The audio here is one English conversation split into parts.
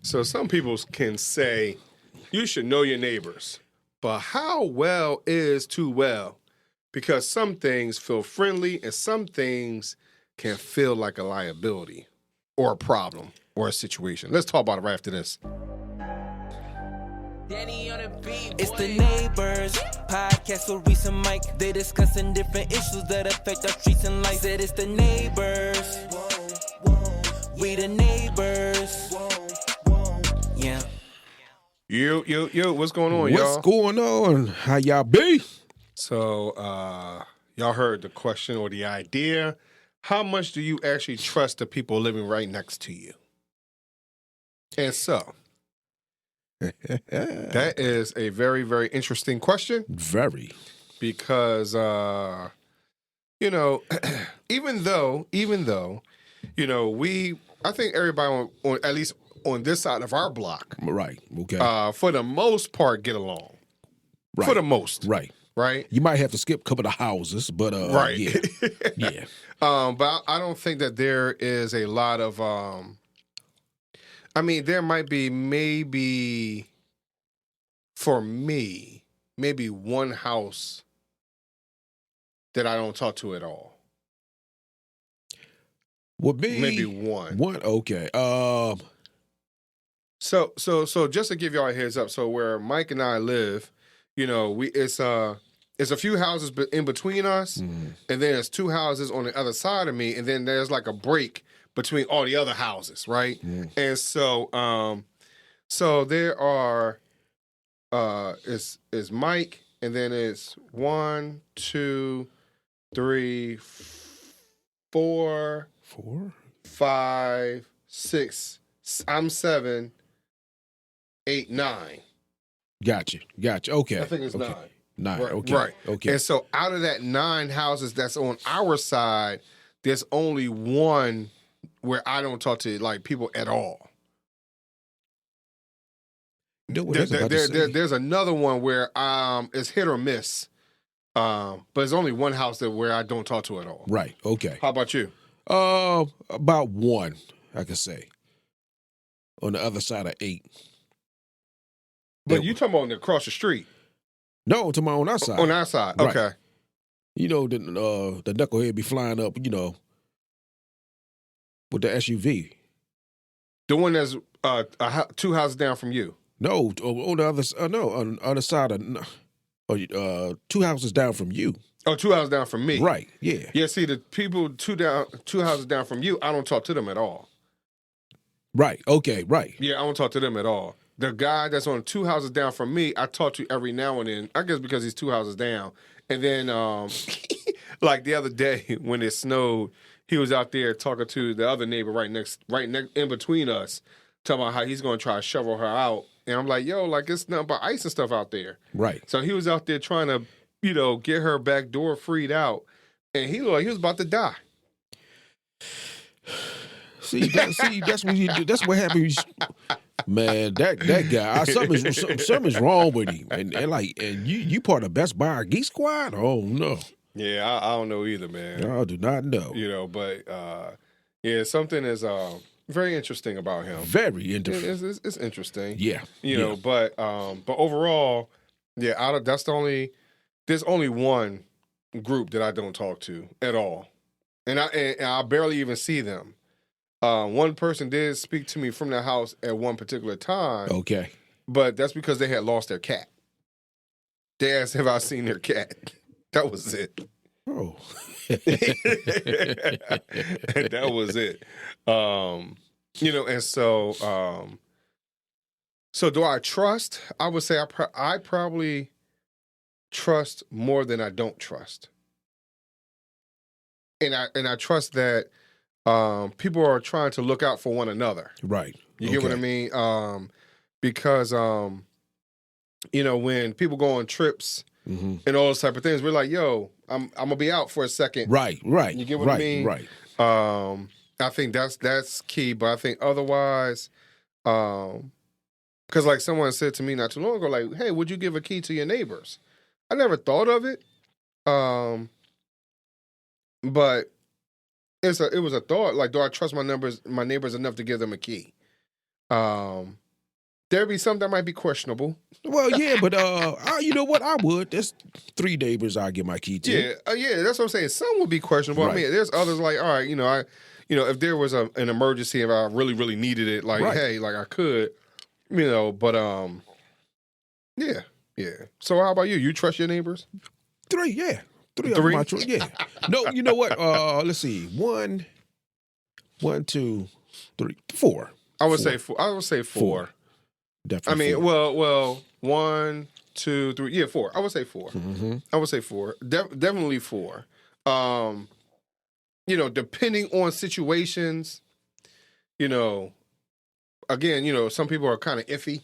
So some people can say you should know your neighbors, but how well is too well? Because some things feel friendly and some things can feel like a liability or a problem or a situation. Let's talk about it right after this. It's the Neighbors podcast with Reese and Mike. They discussing different issues that affect our streets and life. Said it's the Neighbors. We the Neighbors. Yeah. Yo, what's going on, y'all? What's going on? How y'all be? So, y'all heard the question or the idea. How much do you actually trust the people living right next to you? And so, that is a very, very interesting question. Very. Because, even though, I think everybody on at least on this side of our block, Right. Okay. for the most part, get along. Right. For the most. Right. Right? You might have to skip a couple of houses, but Right. yeah. Yeah. But I don't think that there is a lot of there might be maybe for me, maybe one house that I don't talk to at all. Would be Maybe one. One. Okay. So just to give y'all a heads up, so where Mike and I live, it's a few houses in between us, and then there's two houses on the other side of me, and then there's like a break between all the other houses, right? And so there are is Mike, and then it's 1, 2, 3, 4, 5, 6. I'm 7, 8, 9. Gotcha. Okay. I think it's okay. 9. 9. Right, Okay. right. Okay. And so out of that 9 houses that's on our side, there's only one where I don't talk to like people at all. There's another one where it's hit or miss. But there's only one house where I don't talk to at all. Right. Okay. How about you? About one, I could say. On the other side of 8. But you talking about across the street? No, to my on our side. On our side, Right. okay. The knucklehead be flying up, with the SUV. The one that's 2 houses down from you. No, on the other on the other side of 2 houses down from you. Oh, 2 houses down from me. Right. Yeah. Yeah. See, the people 2 houses down from you, I don't talk to them at all. Right. Okay. Right. Yeah, I don't talk to them at all. The guy that's on 2 houses down from me, I talk to every now and then. I guess because he's 2 houses down. And then, like the other day when it snowed, he was out there talking to the other neighbor right next in between us, talking about how he's going to try to shovel her out. And I'm like, yo, like it's nothing but ice and stuff out there. Right. So he was out there trying to, get her back door freed out, and he looked like he was about to die. See, that's what he do. That's what happened. Man, that guy, something's wrong with him. And you part of Best Buy Geek Squad? Oh no. Yeah, I don't know either, man. I do not know. But something is very interesting about him. Very interesting. It's interesting. Yeah. But overall, there's only one group that I don't talk to at all, and I barely even see them. One person did speak to me from the house at one particular time. Okay. But that's because they had lost their cat. They asked if I seen their cat. That was it. Oh. That was it. And so do I trust? I would say I probably trust more than I don't trust. And I trust that people are trying to look out for one another. Right. You get what I mean? Because when people go on trips and all those type of things, we're like, yo, I'm gonna be out for a second. Right. You get what I mean? Right. I think that's key, but I think otherwise, because like someone said to me not too long ago, like, hey, would you give a key to your neighbors? I never thought of it. But it was a thought. Like, do I trust my neighbors enough to give them a key? There'd be some that might be questionable. Well, yeah, but you know what? I would. There's 3 neighbors I give my key to. Yeah, that's what I'm saying. Some would be questionable. Right. I mean, there's others like, all right, if there was an emergency, if I really, really needed it, like, Right. hey, like I could, but yeah. So how about you? You trust your neighbors? 3, yeah. 3 of Three? my children, yeah. No, you know what? Let's see. 1, 2, 3, 4. I would say 4. I would say 4. Definitely. I mean, 4. well, 1, 2, 3. Yeah, 4. I would say 4. Mm-hmm. I would say 4. Definitely 4. Depending on situations, again, some people are kind of iffy.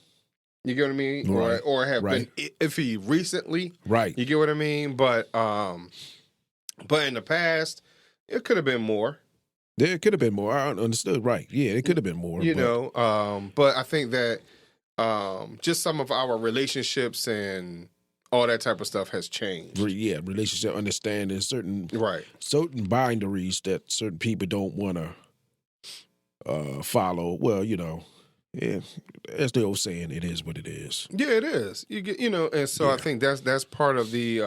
You get what I mean? Right. Or have Right. been iffy recently. Right. You get what I mean? But in the past, it could have been more. There could have been more. I understood. Right. Yeah, it could have been more. But I think that just some of our relationships and all that type of stuff has changed. Yeah, relationship understanding certain boundaries that certain people don't want to follow. Well, yeah, as the old saying, it is what it is. Yeah, it is. You get, and so I think that's part of the,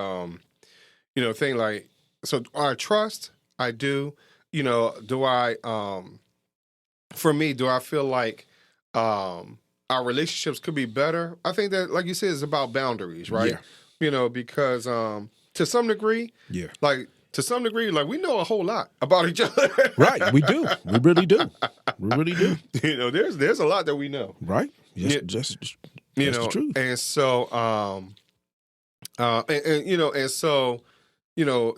thing. Like, so I trust. I do. Do I? For me, do I feel like our relationships could be better? I think that, like you said, it's about boundaries, right? Yeah. Because to some degree, Yeah. like we know a whole lot about each other. Right, we do. We really do. We really do. There's a lot that we know. Right. That's the truth. And so,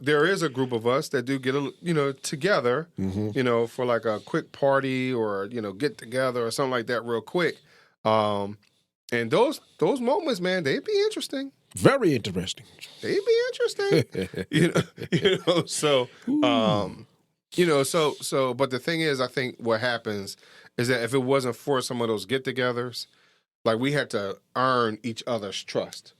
there is a group of us that do get together, Mm-hmm. for like a quick party or get together or something like that real quick. And those moments, man, they'd be interesting. Very interesting. They'd be interesting. So, but the thing is, I think what happens is that if it wasn't for some of those get-togethers, like we had to earn each other's trust.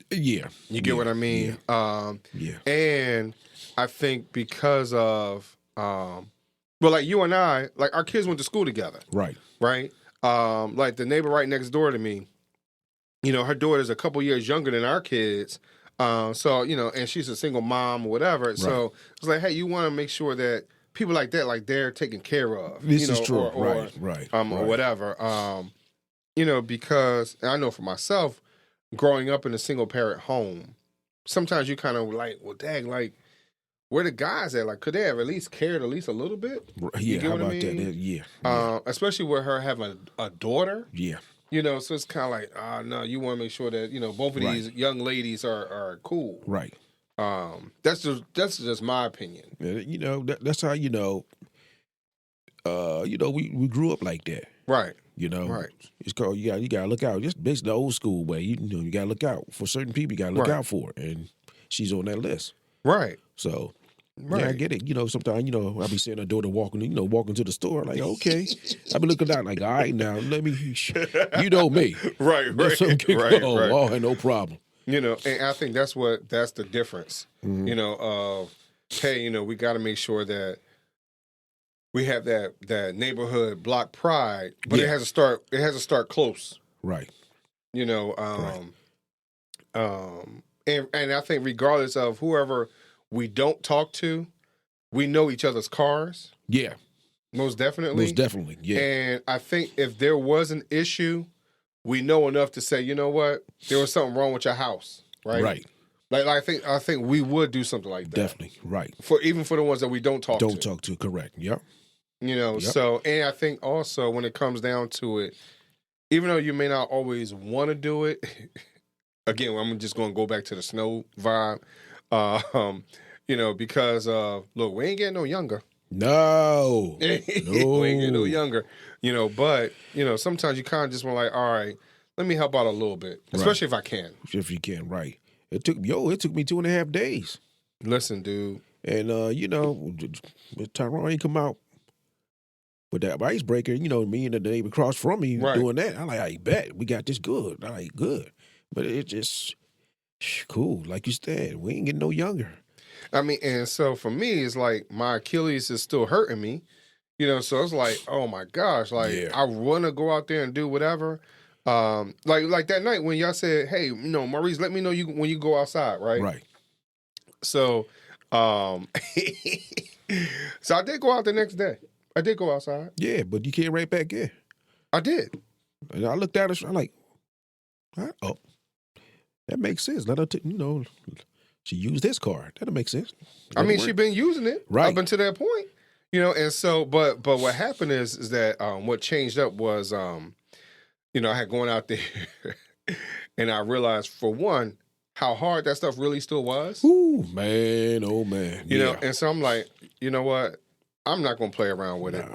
Yeah. You get what I mean? Yeah. And I think because of, like you and I, like our kids went to school together. Right. Right? Like the neighbor right next door to me, her daughter's a couple years younger than our kids. So, and she's a single mom or whatever. Right. So it's like, hey, you want to make sure that people like that, like they're taken care of. This is true. Right. Or whatever. Because I know for myself, growing up in a single parent home, sometimes you kind of like, well, dang, like, where the guys at? Like, could they have at least cared at least a little bit? Yeah, you get how what about I mean? that? Yeah. Especially with her having a daughter. Yeah. So it's kind of like, no, you want to make sure that, both of these young ladies are cool. Right. That's just my opinion. That's how, we grew up like that. Right. Right. It's called, you gotta look out. Just basically the old school way. You gotta look out for certain people. You gotta look out for, and she's on that list. Right. So, yeah, I get it. Sometimes, I be seeing a daughter walking to the store. Like, okay. I be looking out like, all right, now, let me, me. Right. Oh, no problem. And I think that's the difference, of, hey, we got to make sure that we have that neighborhood block pride, but it has to start close. Right. And I think regardless of whoever we don't talk to, we know each other's cars. Yeah. Most definitely. Yeah. And I think if there was an issue, we know enough to say, you know what, there was something wrong with your house, right? Right. Like I think we would do something like that. Definitely, right. Even for the ones that we don't talk to. Correct. Yep. So, and I think also when it comes down to it, even though you may not always want to do it, again, I'm just going to go back to the snow vibe, because, look, we ain't getting no younger. No. We ain't getting no younger, but, sometimes you kind of just want like, all right, let me help out a little bit, especially if I can. If you can, right. It took me 2.5 days. Listen, dude. And, Tyrone ain't come out with that icebreaker, me and the neighbor across from me doing that. I'm like, I bet we got this good. I'm like, good. But it's just cool. Like you said, we ain't getting no younger. I mean, and so for me, it's like my Achilles is still hurting me, You know, so it's like, oh my gosh, like I want to go out there and do whatever. Like that night when y'all said, hey, you know, Maurice, let me know when you go outside, right? Right. So, so I did go out the next day. I did go outside. Yeah, but you came right back in. I did. And I looked at her, I'm like, oh, that makes sense. Let her, she used this card. That'll make sense. I mean, she's been using it up until that point, you know. And so, but what happened is that what changed up was, you know, I had gone out there, and I realized for one how hard that stuff really still was. Ooh, man, oh man, you know. And so I'm like, you know what, I'm not gonna play around with it.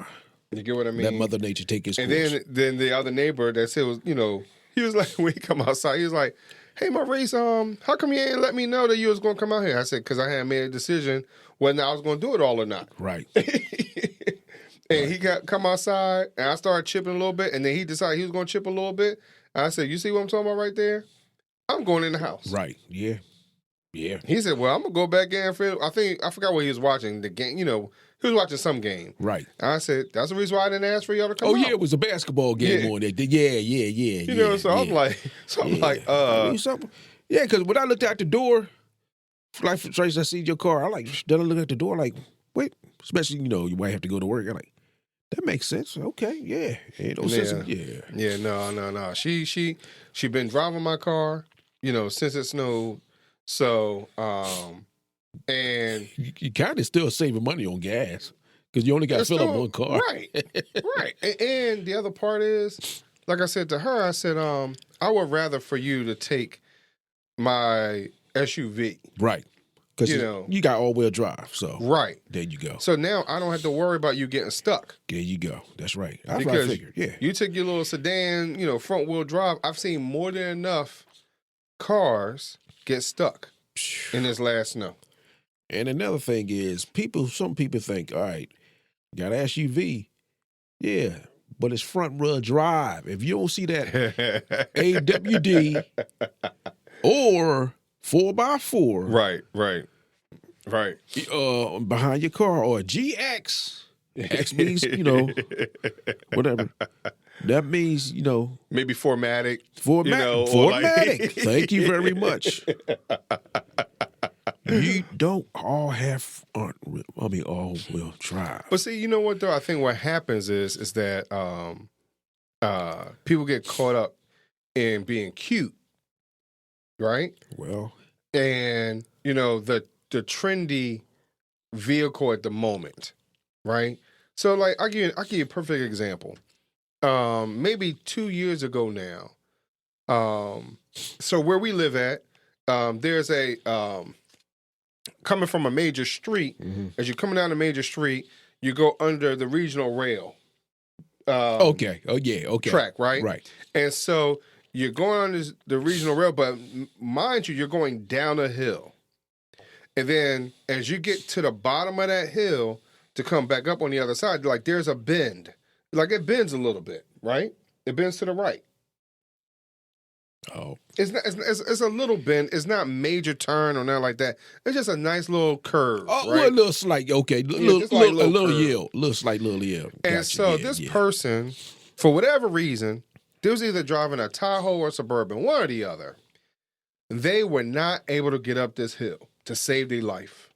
You get what I mean? Let Mother Nature take its course. And then the other neighbor that said was, you know, he was like, when he come outside, he was like, hey, Maurice, how come you ain't let me know that you was going to come out here? I said, because I hadn't made a decision whether I was going to do it all or not. Right. And he come outside, and I started chipping a little bit, and then he decided he was going to chip a little bit. And I said, you see what I'm talking about right there? I'm going in the house. Right, yeah. Yeah. He said, well, I'm going to go back in for, I forgot what he was watching, the game, you know. He was watching some game. Right. And I said, that's the reason why I didn't ask for y'all to come out. Oh, yeah, it was a basketball game on there. Yeah. You know, so I'm like, something. Yeah, because when I looked out the door, like Trace, I see your car. I like, then I look at the door, like, wait, especially, you know, you might have to go to work. I'm like, that makes sense. Okay, yeah. Ain't no sense. Yeah, no. She been driving my car, you know, since it snowed. So, and you kind of still saving money on gas because you only got to fill up one car. Right. And the other part is, like I said to her, I said, I would rather for you to take my SUV. Right. Because you got all-wheel drive, so there you go. So now I don't have to worry about you getting stuck. There you go. That's right. That's what I figured. Yeah. You took your little sedan, you know, front-wheel drive. I've seen more than enough cars get stuck in this last snow. And another thing is, some people think, all right, got an SUV, yeah, but it's front-wheel drive. If you don't see that AWD or 4x4. Right. Behind your car, or a GX. X means, you know, whatever. That means, you know. Maybe Formatic. Formatic. You know, Formatic. Thank you very much. You don't all have all-wheel drive. But see, you know what, though? I think what happens is that people get caught up in being cute, right? Well. And, you know, the trendy vehicle at the moment, right? So, like, I'll give you a perfect example. Maybe 2 years ago now, so where we live at, there's a... coming from a major street, as you're coming down a major street, you go under the regional rail. Okay. Oh, yeah. Okay. Track, right? Right. And so you're going on the regional rail, but mind you, you're going down a hill. And then as you get to the bottom of that hill to come back up on the other side, like there's a bend. Like it bends a little bit, right? It bends to the right. Oh, it's a little bend. It's not major turn or nothing like that. It's just a nice little curve. Oh, right? Well, a little slight. Okay, a little yield, slight yield. And so this person, for whatever reason, they was either driving a Tahoe or Suburban, one or the other. They were not able to get up this hill to save their life.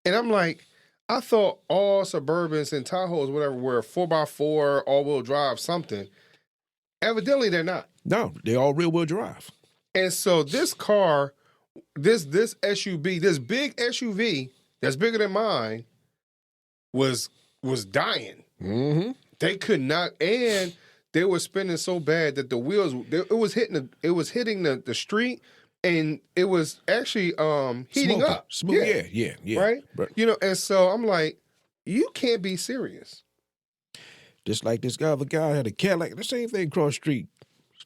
And I'm like, I thought all Suburbans and Tahoes, whatever, were 4x4, all-wheel drive, something. Evidently, they're not. No, they're all rear-wheel drive. And so this car, this SUV, this big SUV that's bigger than mine, was dying. Mm-hmm. They could not, and they were spinning so bad that the wheels, it was hitting the street, and it was actually heating up. Smooth, yeah. Right? But, you know, and so I'm like, you can't be serious. Just like this other guy had a Cadillac, the same thing across the street.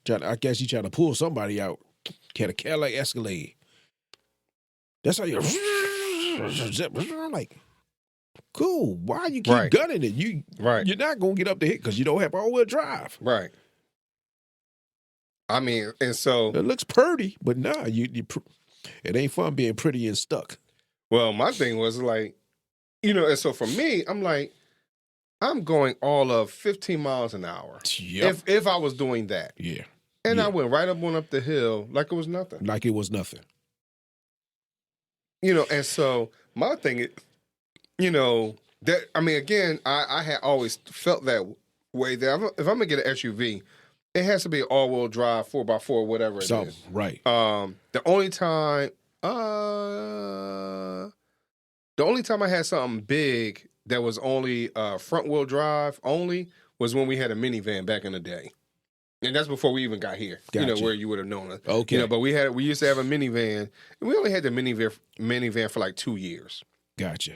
I guess he trying to pull somebody out. Had a Cadillac Escalade. That's how you. I'm like, cool. Why you keep gunning it? You're not gonna get up the hill because you don't have all-wheel drive. Right. I mean, and so it looks pretty, but nah, it ain't fun being pretty and stuck. Well, my thing was like, you know, and so for me, I'm like, I'm going all of 15 miles an hour. Yep. If I was doing that. Yeah. And Yeah. I went right up the hill like it was nothing. Like it was nothing. And so my thing is, that, I mean, again, I had always felt that way that if I'm going to get an SUV, it has to be an all-wheel drive, 4x4, whatever it is. Right. The only time I had something big that was only front-wheel drive only was when we had a minivan back in the day. And that's before we even got here, Gotcha. where you would have known us. Okay. But we used to have a minivan, and we only had the minivan for like 2 years. Gotcha.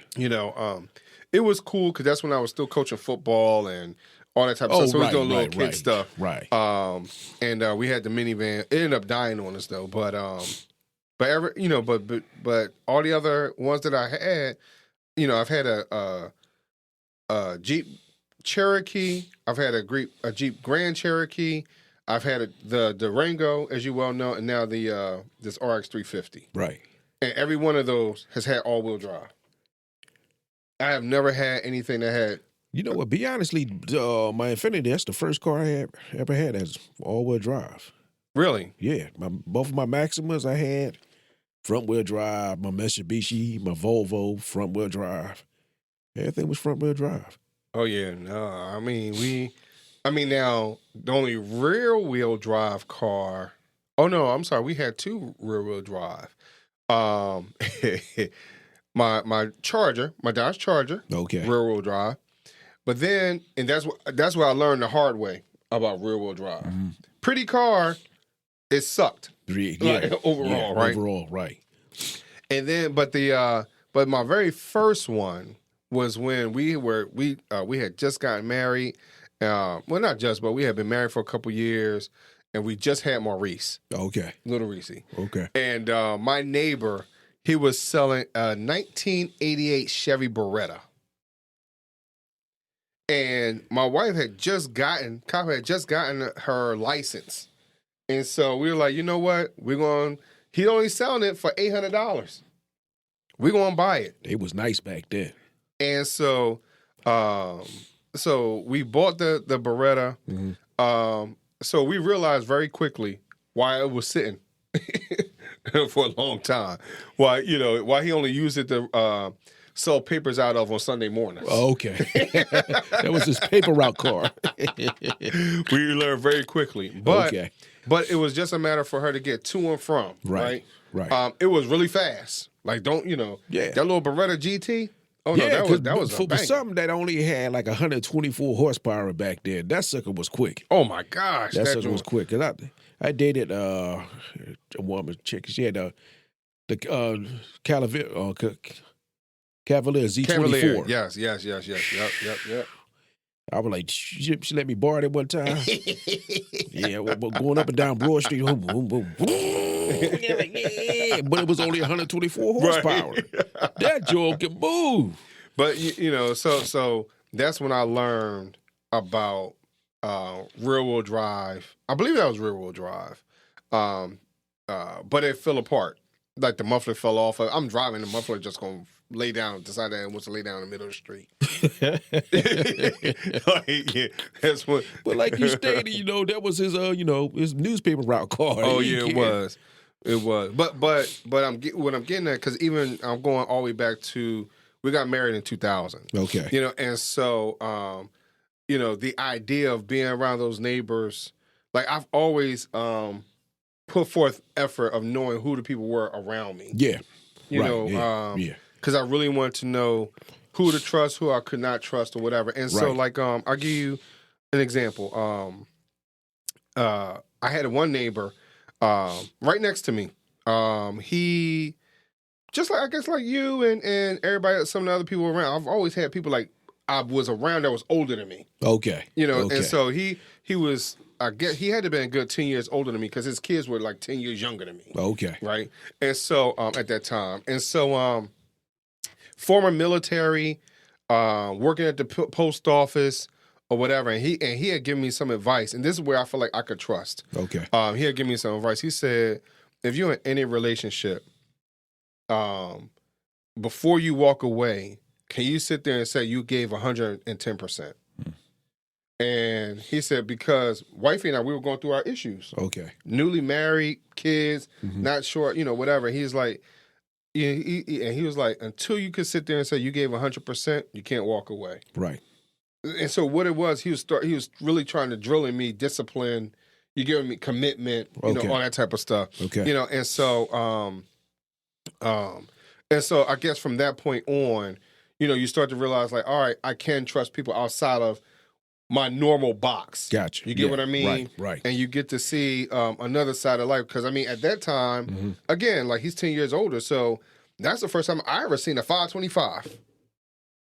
It was cool because that's when I was still coaching football and all that type of stuff. So we was doing little kid stuff. Right. And we had the minivan. It ended up dying on us though. But all the other ones that I had, I've had a Jeep Cherokee. I've had a Jeep Grand Cherokee. I've had the Durango, as you well know, and now this RX 350. Right. And every one of those has had all-wheel drive. I have never had anything that had. You know what? Be honestly, my Infiniti, that's the first car I ever had as all-wheel drive. Really? Yeah. Both of my Maximas I had front-wheel drive. My Mitsubishi, my Volvo, front-wheel drive. Everything was front-wheel drive. Oh, yeah. No, I mean, now, the only rear-wheel drive car. Oh, no, I'm sorry. We had two rear-wheel drive. My Charger, my Dodge Charger. Okay. Rear-wheel drive. But then, and that's what I learned the hard way about rear-wheel drive. Mm-hmm. Pretty car, it sucked. Yeah. Overall, right? Overall, right. And then, but my very first one was when we had just gotten married. Well, not just, but we had been married for a couple years, and we just had Maurice. Okay. Little Reese. Okay. And my neighbor, he was selling a 1988 Chevy Beretta. And my wife had just gotten her license. And so we were like, you know what? He's only selling it for $800. We're going to buy it. It was nice back then. And so we bought the Beretta. Mm-hmm. So we realized very quickly why it was sitting for a long time. Why he only used it to sell papers out of on Sunday mornings. Oh, okay. That was his paper route car. We learned very quickly. But it was just a matter for her to get to and from. Right. It was really fast. Like, that little Beretta GT. Oh no, that was for something that only had like 124 horsepower back then. That sucker was quick. Oh my gosh, that sucker was quick. Cause I dated a woman chick. She had the Cavalier Z24. Cavalier. Yes. Yep. I was like, she let me borrow it one time. Yeah, going up and down Broad Street. Boom, boom, boom. But it was only 124 horsepower. Right. That joke can move. But, so that's when I learned about rear-wheel drive. I believe that was rear-wheel drive. But it fell apart. Like the muffler fell off. I'm driving, the muffler just going to lay down, decided I wants to lay down in the middle of the street. That's what. But like you stated, that was his, his newspaper route car. Oh yeah, it was. But what I'm getting at, because even I'm going all the way back to, we got married in 2000. Okay. And so, the idea of being around those neighbors, like I've always put forth effort of knowing who the people were around me. Yeah. Because I really wanted to know who to trust, who I could not trust, or whatever. And so, like, I'll give you an example. I had one neighbor right next to me. He, just like, I guess, like you and everybody, some of the other people around, I've always had people like I was around that was older than me. Okay. And so he was, I guess, he had to be a good 10 years older than me because his kids were like 10 years younger than me. Okay. Right? And so, at that time. And so, former military, working at the post office or whatever, and he had given me some advice, and this is where I feel like I could trust. Okay. He had given me some advice. He said, if you're in any relationship, before you walk away, can you sit there and say you gave 110%? And he said, because wifey and I, we were going through our issues. Okay. Newly married, kids, not sure, whatever. He's like, he was like, until you could sit there and say you gave 100%, you can't walk away. Right. And so what it was, he was really trying to drill in me discipline. You giving me commitment, all that type of stuff. Okay. And so, I guess from that point on, you start to realize like, all right, I can trust people outside of my normal box. Gotcha. You get what I mean? Right. And you get to see another side of life. Because, at that time, again, like he's 10 years older. So that's the first time I ever seen a 525.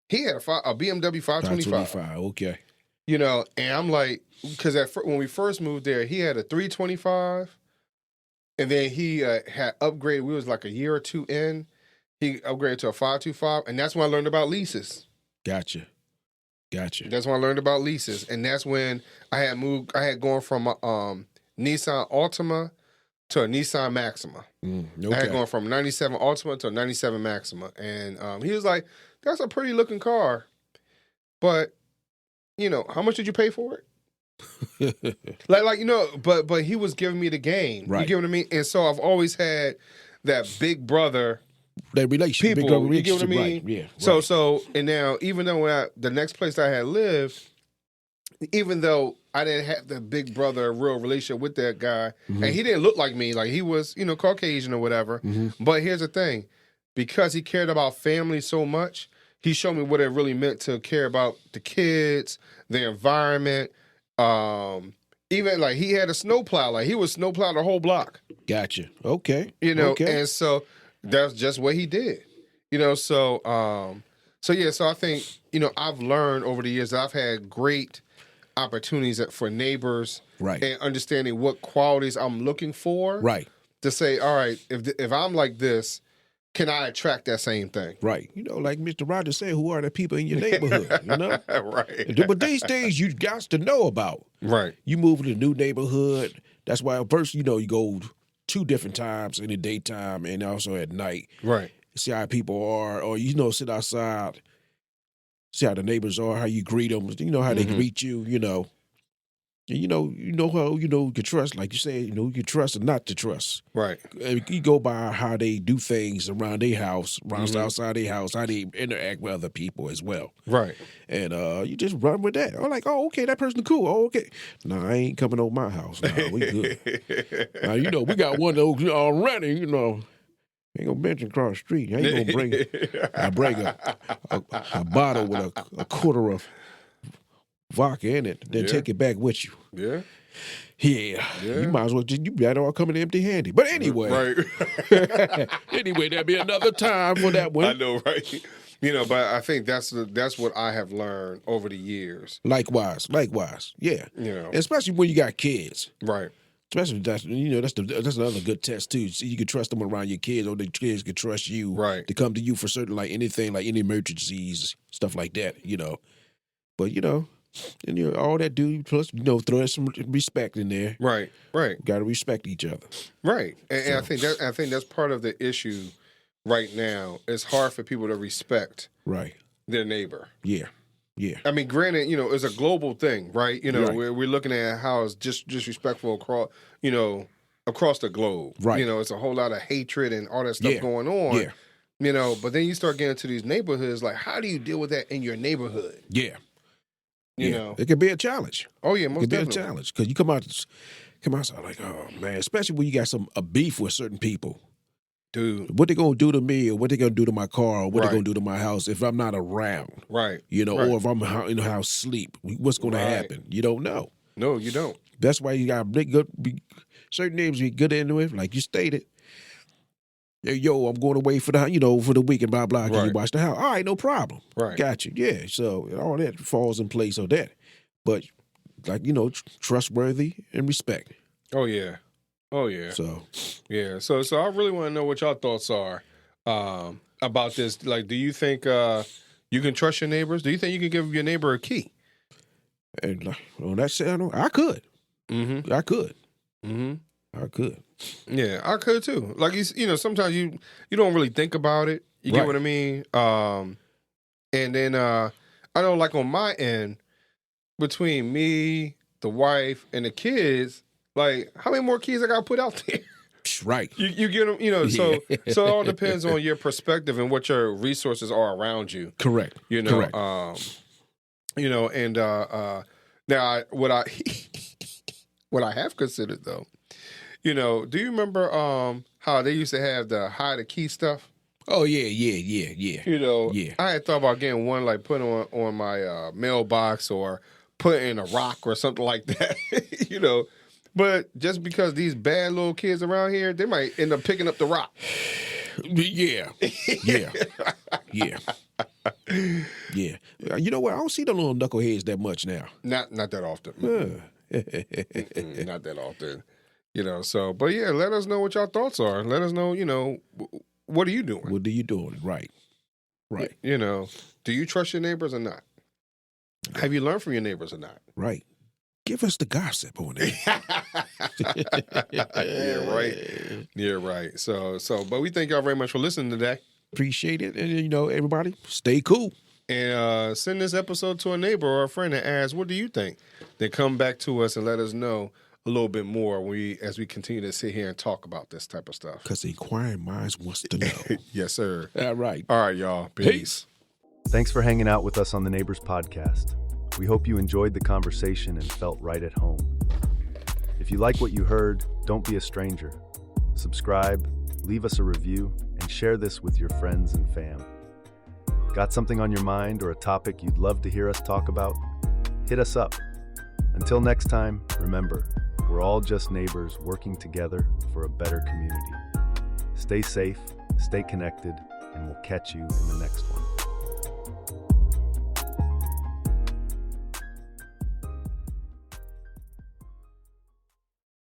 He had a BMW 525. 525, okay. And I'm like, because when we first moved there, he had a 325. And then he had upgraded. We was like a year or two in. He upgraded to a 525. And that's when I learned about leases. Gotcha. That's when I learned about leases, and that's when I had moved. I had gone from Nissan Altima to a Nissan Maxima. Okay. I had gone from 97 Altima to a 97 Maxima, and he was like, "That's a pretty looking car, but how much did you pay for it?" but he was giving me the game. Right. You get what I mean? And so I've always had that big brother. That relationship, People, you get what I mean? Right. Yeah. So, and now, even though the next place I had lived, even though I didn't have the big brother real relationship with that guy, and he didn't look like me, like he was, Caucasian or whatever. But here's the thing, because he cared about family so much, he showed me what it really meant to care about the kids, the environment. Even like he had a snowplow, like he was snowplow the whole block. Gotcha. Okay. Okay. And so. That's just what he did, So I think I've learned over the years that I've had great opportunities for neighbors, right, and understanding what qualities I'm looking for, right, to say, all right, if I'm like this, can I attract that same thing, right? Like Mr. Rogers said, who are the people in your neighborhood, right? But these things you got to know about, right? You move to a new neighborhood. That's why first you go 2 different times in the daytime and also at night. Right. See how people are, or sit outside, see how the neighbors are, how you greet them, how they greet you, And how you can trust, like you said, you can trust or not to trust. Right. And you go by how they do things around their house, outside their house, how they interact with other people as well. Right. And you just run with that. I'm like, oh, okay, that person cool. Oh, okay. No, I ain't coming over my house. Nah, we good. Now, we got one of those already, Ain't gonna mention across the street. I ain't gonna bring it. I bring a bottle with a quarter of vodka in it, then take it back with you. Yeah. You might as well you better all coming empty-handed. But anyway. Right. Anyway, there'll be another time for that one. I know, right? But I think that's what I have learned over the years. Likewise. Yeah. Especially when you got kids. Right. Especially that's another good test too. So you can trust them around your kids, or the kids can trust you to come to you for certain, like anything, like any emergencies, stuff like that. But and all that do plus throw some respect in there. Right. Got to respect each other. Right. And I think that's part of the issue right now. It's hard for people to respect their neighbor. Yeah. I mean, granted, it's a global thing, right? We're looking at how it's just disrespectful across the globe. Right. It's a whole lot of hatred and all that stuff going on. Yeah. But then you start getting to these neighborhoods, like how do you deal with that in your neighborhood? Yeah. It can be a challenge. Oh yeah, most definitely. It can be a challenge because you come outside like, oh man, especially when you got a beef with certain people. Dude, what they gonna do to me, or what they gonna do to my car, or what they gonna do to my house if I'm not around, right? Or if I'm in the house sleep, what's gonna happen? You don't know. No, you don't. That's why you got certain names you get into it, like you stated. Yo, I'm going away for the weekend, blah blah. Can you watch the house? All right, no problem. Right, got you. Yeah, so all that falls in place on that, but like trustworthy and respect. Oh yeah. So I really want to know what y'all thoughts are about this. Like, do you think you can trust your neighbors? Do you think you can give your neighbor a key? And on that side, I could. I could. I could. Yeah, I could too. Like sometimes you don't really think about it. You get what I mean? And then I know, like on my end, between me, the wife, and the kids, like how many more kids I got to put out there? Right. You get them, so it all depends on your perspective and what your resources are around you. Correct. Correct. And now what I what I have considered though, do you remember how they used to have the hide the key stuff? Oh yeah. Yeah. I had thought about getting one, like put on my mailbox or put in a rock or something like that. But just because these bad little kids around here, they might end up picking up the rock. Yeah. You know what? I don't see the little knuckleheads that much now. Not that often. Not that often. So, but yeah, let us know what y'all thoughts are. Let us know, what are you doing? What are you doing? Right. Do you trust your neighbors or not? Have you learned from your neighbors or not? Right. Give us the gossip on it. Yeah, right. So, but we thank y'all very much for listening today. Appreciate it. And, everybody, stay cool. And send this episode to a neighbor or a friend and ask, what do you think? Then come back to us and let us know a little bit more as we continue to sit here and talk about this type of stuff. Because inquiring minds wants to know. Yes, sir. All right, y'all. Peace. Thanks for hanging out with us on the Neighbors Podcast. We hope you enjoyed the conversation and felt right at home. If you like what you heard, don't be a stranger. Subscribe, leave us a review, and share this with your friends and fam. Got something on your mind or a topic you'd love to hear us talk about? Hit us up. Until next time, remember, we're all just neighbors working together for a better community. Stay safe, stay connected, and we'll catch you in the next one.